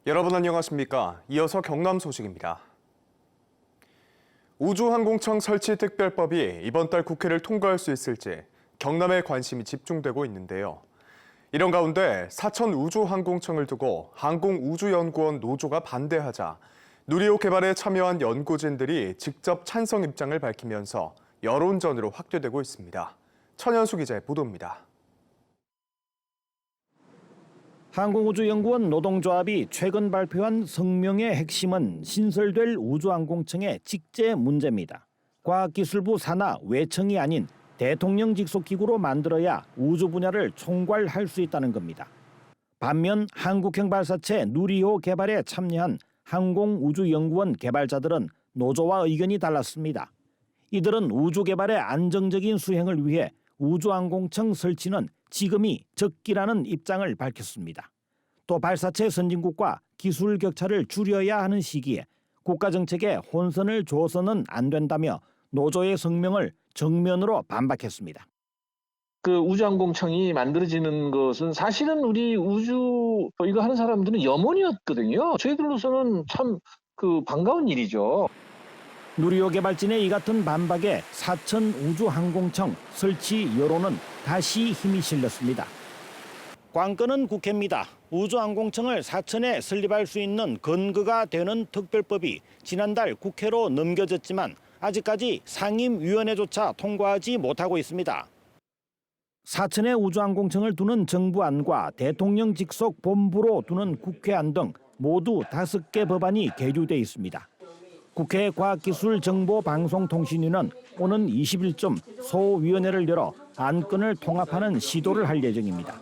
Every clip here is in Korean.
여러분 안녕하십니까? 이어서 경남 소식입니다. 우주항공청 설치 특별법이 이번 달 국회를 통과할 수 있을지 경남에 관심이 집중되고 있는데요. 이런 가운데 사천 우주항공청을 두고 항공우주연구원 노조가 반대하자 누리호 개발에 참여한 연구진들이 직접 찬성 입장을 밝히면서 여론전으로 확대되고 있습니다. 천연수 기자의 보도입니다. 항공우주연구원 노동조합이 최근 발표한 성명의 핵심은 신설될 우주항공청의 직제 문제입니다. 과학기술부 산하 외청이 아닌 대통령 직속 기구로 만들어야 우주 분야를 총괄할 수 있다는 겁니다. 반면 한국형 발사체 누리호 개발에 참여한 항공우주연구원 개발자들은 노조와 의견이 달랐습니다. 이들은 우주 개발의 안정적인 수행을 위해 우주항공청 설치는 지금이 적기라는 입장을 밝혔습니다. 또 발사체 선진국과 기술 격차를 줄여야 하는 시기에 국가 정책에 혼선을 줘서는 안 된다며 노조의 성명을 정면으로 반박했습니다. 우주항공청이 만들어지는 것은 사실은 우리 우주 이거 하는 사람들은 염원이었거든요. 저희들로서는 참 반가운 일이죠. 누리호 개발진의 이 같은 반박에 사천 우주항공청 설치 여론은 다시 힘이 실렸습니다. 관건은 국회입니다. 우주항공청을 사천에 설립할 수 있는 근거가 되는 특별법이 지난달 국회로 넘겨졌지만 아직까지 상임위원회조차 통과하지 못하고 있습니다. 사천에 우주항공청을 두는 정부안과 대통령 직속 본부로 두는 국회안 등 모두 5개 법안이 계류돼 있습니다. 국회 과학기술정보방송통신위는 오는 20일쯤 소위원회를 열어 안건을 통합하는 시도를 할 예정입니다.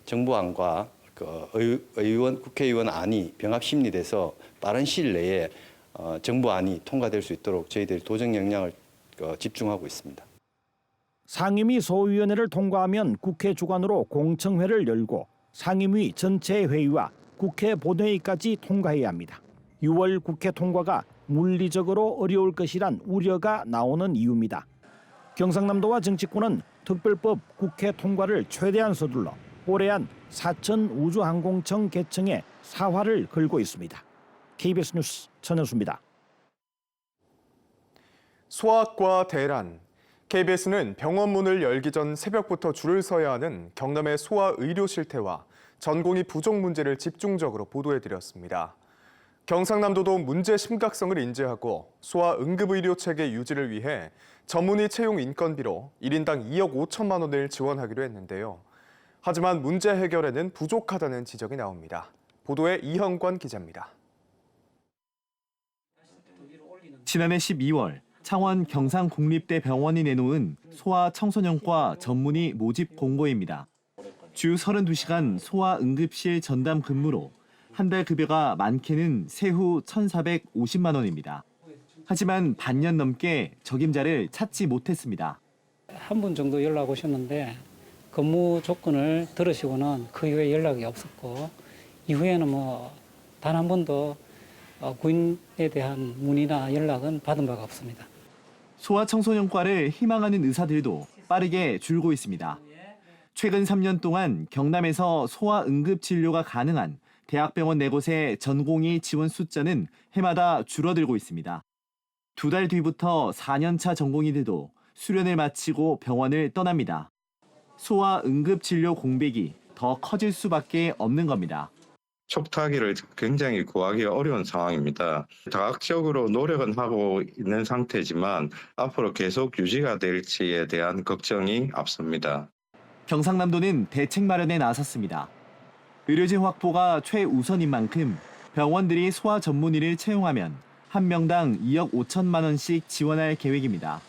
정부안과 국회의원 안이 병합 심리돼서 빠른 시일 내에 정부안이 통과될 수 있도록 저희들이 도정 역량을 집중하고 있습니다. 상임위 소위원회를 통과하면 국회 주관으로 공청회를 열고 상임위 전체 회의와 국회 본회의까지 통과해야 합니다. 6월 국회 통과가 물리적으로 어려울 것이란 우려가 나오는 이유입니다. 경상남도와 정치권은 특별법 국회 통과를 최대한 서둘러 올해 안 사천 우주항공청 개청에 사활을 걸고 있습니다. KBS 뉴스 천현수입니다. 소아과 대란. KBS는 병원 문을 열기 전 새벽부터 줄을 서야 하는 경남의 소아 의료 실태와 전공의 부족 문제를 집중적으로 보도해드렸습니다. 경상남도도 문제 심각성을 인지하고 소아 응급의료 체계 유지를 위해 전문의 채용 인건비로 1인당 2억 5천만 원을 지원하기로 했는데요. 하지만 문제 해결에는 부족하다는 지적이 나옵니다. 보도에 이형관 기자입니다. 지난해 12월 창원 경상국립대병원이 내놓은 소아청소년과 전문의 모집 공고입니다. 주 32시간 소아응급실 전담 근무로 한 달 급여가 많게는 세후 1,450만 원입니다. 하지만 반년 넘게 적임자를 찾지 못했습니다. 한 분 정도 연락 오셨는데 근무 조건을 들으시고는 그 이후에 연락이 없었고 이후에는 단 한 번도 구인에 대한 문의나 연락은 받은 바가 없습니다. 소아청소년과를 희망하는 의사들도 빠르게 줄고 있습니다. 최근 3년 동안 경남에서 소아응급진료가 가능한 대학병원 4곳의 전공의 지원 숫자는 해마다 줄어들고 있습니다. 2달 뒤부터 4년차 전공의들도 수련을 마치고 병원을 떠납니다. 소아응급진료 공백이 더 커질 수밖에 없는 겁니다. 촉탁기를 굉장히 구하기 어려운 상황입니다. 다각적으로 노력은 하고 있는 상태지만 앞으로 계속 유지가 될지에 대한 걱정이 앞섭니다. 경상남도는 대책 마련에 나섰습니다. 의료진 확보가 최우선인 만큼 병원들이 소아 전문의를 채용하면 한 명당 2억 5천만 원씩 지원할 계획입니다.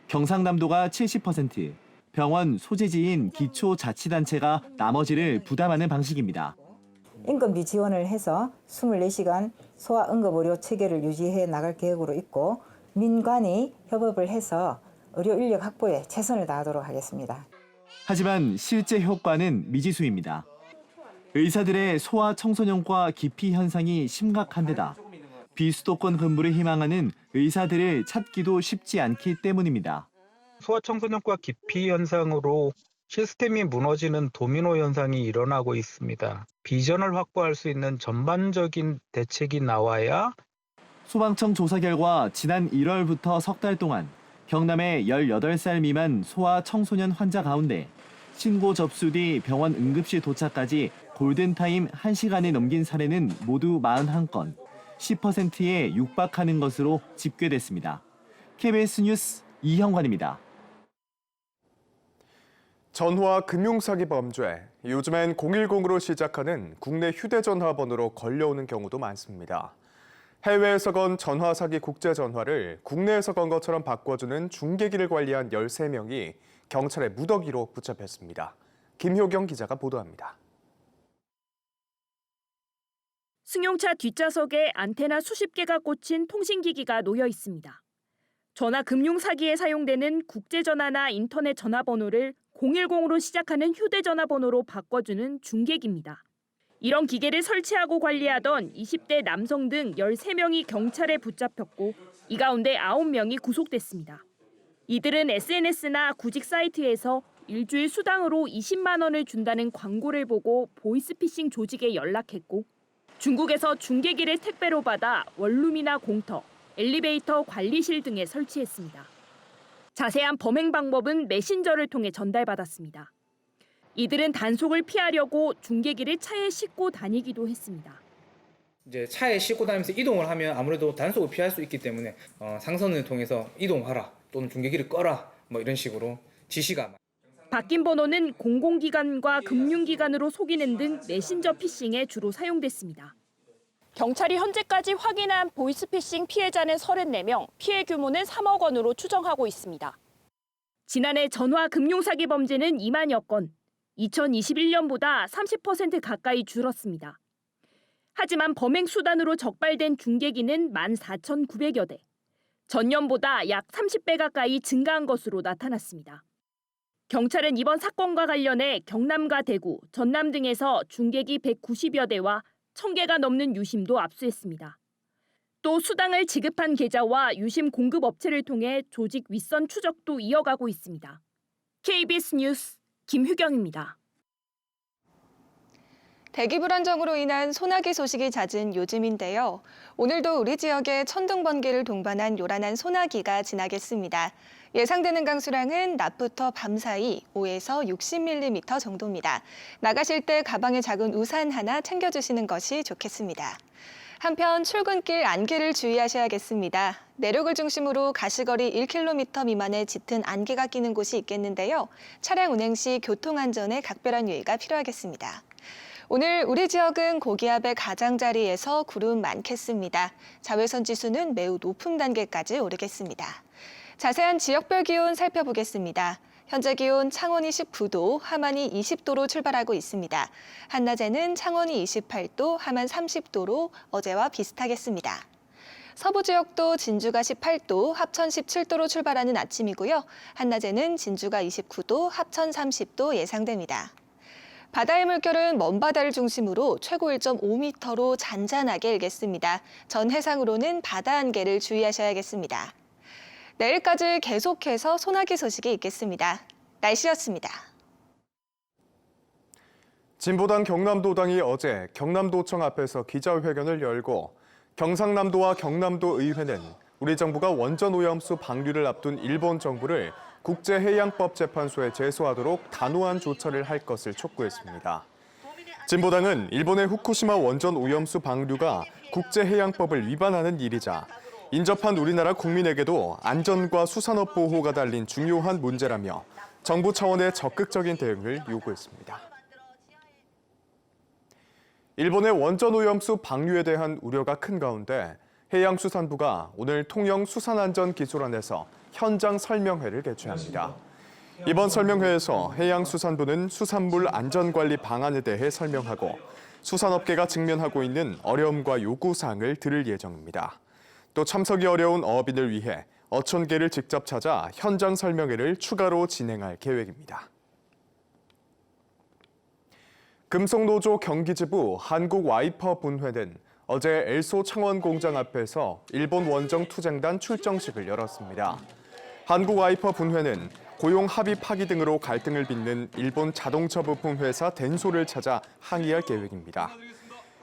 경상남도가 70%, 병원 소재지인 기초자치단체가 나머지를 부담하는 방식입니다. 인건비 지원을 해서 24시간 소아응급의료 체계를 유지해 나갈 계획으로 있고 민관이 협업을 해서 의료 인력 확보에 최선을 다하도록 하겠습니다. 하지만 실제 효과는 미지수입니다. 의사들의 소아 청소년과 기피 현상이 심각한 데다 비수도권 근무를 희망하는 의사들을 찾기도 쉽지 않기 때문입니다. 소아청소년과 기피 현상으로 시스템이 무너지는 도미노 현상이 일어나고 있습니다. 비전을 확보할 수 있는 전반적인 대책이 나와야 소방청 조사 결과 지난 1월부터 석 달 동안 경남의 18살 미만 소아 청소년 환자 가운데 신고 접수 뒤 병원 응급실 도착까지 골든타임 1시간을 넘긴 사례는 모두 41건, 10%에 육박하는 것으로 집계됐습니다. KBS 뉴스 이형관입니다. 전화 금융사기 범죄, 요즘엔 010으로 시작하는 국내 휴대전화 번호로 걸려오는 경우도 많습니다. 해외에서 건 전화사기 국제전화를 국내에서 건 것처럼 바꿔주는 중개기를 관리한 13명이 경찰의 무더기로 붙잡혔습니다. 김효경 기자가 보도합니다. 승용차 뒷좌석에 안테나 수십 개가 꽂힌 통신기기가 놓여 있습니다. 전화 금융 사기에 사용되는 국제전화나 인터넷 전화번호를 010으로 시작하는 휴대전화번호로 바꿔주는 중개기입니다. 이런 기계를 설치하고 관리하던 20대 남성 등 13명이 경찰에 붙잡혔고 이 가운데 9명이 구속됐습니다. 이들은 SNS나 구직 사이트에서 일주일 수당으로 20만 원을 준다는 광고를 보고 보이스피싱 조직에 연락했고 중국에서 중개기를 택배로 받아 원룸이나 공터, 엘리베이터 관리실 등에 설치했습니다. 자세한 범행 방법은 메신저를 통해 전달받았습니다. 이들은 단속을 피하려고 중개기를 차에 싣고 다니기도 했습니다. 이제 차에 싣고 다니면서 이동을 하면 아무래도 단속을 피할 수 있기 때문에 상선을 통해서 이동하라 또는 중개기를 꺼라 뭐 이런 식으로 지시가. 바뀐 번호는 공공기관과 금융기관으로 속이는 등 메신저 피싱에 주로 사용됐습니다. 경찰이 현재까지 확인한 보이스피싱 피해자는 34명, 피해 규모는 3억 원으로 추정하고 있습니다. 지난해 전화 금융사기 범죄는 2만여 건, 2021년보다 30% 가까이 줄었습니다. 하지만 범행 수단으로 적발된 중개기는 14,900여 대, 전년보다 약 30배 가까이 증가한 것으로 나타났습니다. 경찰은 이번 사건과 관련해 경남과 대구, 전남 등에서 중개기 190여 대와 1,000개가 넘는 유심도 압수했습니다. 또 수당을 지급한 계좌와 유심 공급 업체를 통해 조직 윗선 추적도 이어가고 있습니다. KBS 뉴스 김효경입니다. 대기 불안정으로 인한 소나기 소식이 잦은 요즘인데요. 오늘도 우리 지역에 천둥 번개를 동반한 요란한 소나기가 지나겠습니다. 예상되는 강수량은 낮부터 밤 사이 5에서 60mm 정도입니다. 나가실 때 가방에 작은 우산 하나 챙겨주시는 것이 좋겠습니다. 한편 출근길 안개를 주의하셔야겠습니다. 내륙을 중심으로 가시거리 1km 미만의 짙은 안개가 끼는 곳이 있겠는데요. 차량 운행 시 교통안전에 각별한 유의가 필요하겠습니다. 오늘 우리 지역은 고기압의 가장자리에서 구름 많겠습니다. 자외선 지수는 매우 높은 단계까지 오르겠습니다. 자세한 지역별 기온 살펴보겠습니다. 현재 기온 창원이 19도, 함안이 20도로 출발하고 있습니다. 한낮에는 창원이 28도, 함안 30도로 어제와 비슷하겠습니다. 서부 지역도 진주가 18도, 합천 17도로 출발하는 아침이고요. 한낮에는 진주가 29도, 합천 30도 예상됩니다. 바다의 물결은 먼바다를 중심으로 최고 1.5m로 잔잔하게 일겠습니다. 전 해상으로는 바다 안개를 주의하셔야겠습니다. 내일까지 계속해서 소나기 소식이 있겠습니다. 날씨였습니다. 진보당 경남도당이 어제 경남도청 앞에서 기자회견을 열고 경상남도와 경남도 의회는 우리 정부가 원전 오염수 방류를 앞둔 일본 정부를 국제해양법재판소에 제소하도록 단호한 조처를 할 것을 촉구했습니다. 진보당은 일본의 후쿠시마 원전 오염수 방류가 국제해양법을 위반하는 일이자 인접한 우리나라 국민에게도 안전과 수산업 보호가 달린 중요한 문제라며 정부 차원의 적극적인 대응을 요구했습니다. 일본의 원전 오염수 방류에 대한 우려가 큰 가운데 해양수산부가 오늘 통영수산안전기술원에서 현장 설명회를 개최합니다. 이번 설명회에서 해양수산부는 수산물 안전관리 방안에 대해 설명하고 수산업계가 직면하고 있는 어려움과 요구사항을 들을 예정입니다. 또 참석이 어려운 어업인을 위해 어촌계를 직접 찾아 현장 설명회를 추가로 진행할 계획입니다. 금속노조 경기지부 한국와이퍼분회는 어제 엘소 창원 공장 앞에서 일본 원정 투쟁단 출정식을 열었습니다. 한국와이퍼분회는 고용 합의 파기 등으로 갈등을 빚는 일본 자동차 부품 회사 덴소를 찾아 항의할 계획입니다.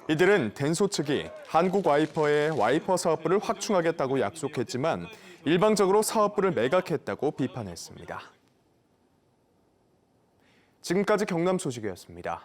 이들은 덴소 측이 한국 와이퍼의 와이퍼 사업부를 확충하겠다고 약속했지만 일방적으로 사업부를 매각했다고 비판했습니다. 지금까지 경남 소식이었습니다.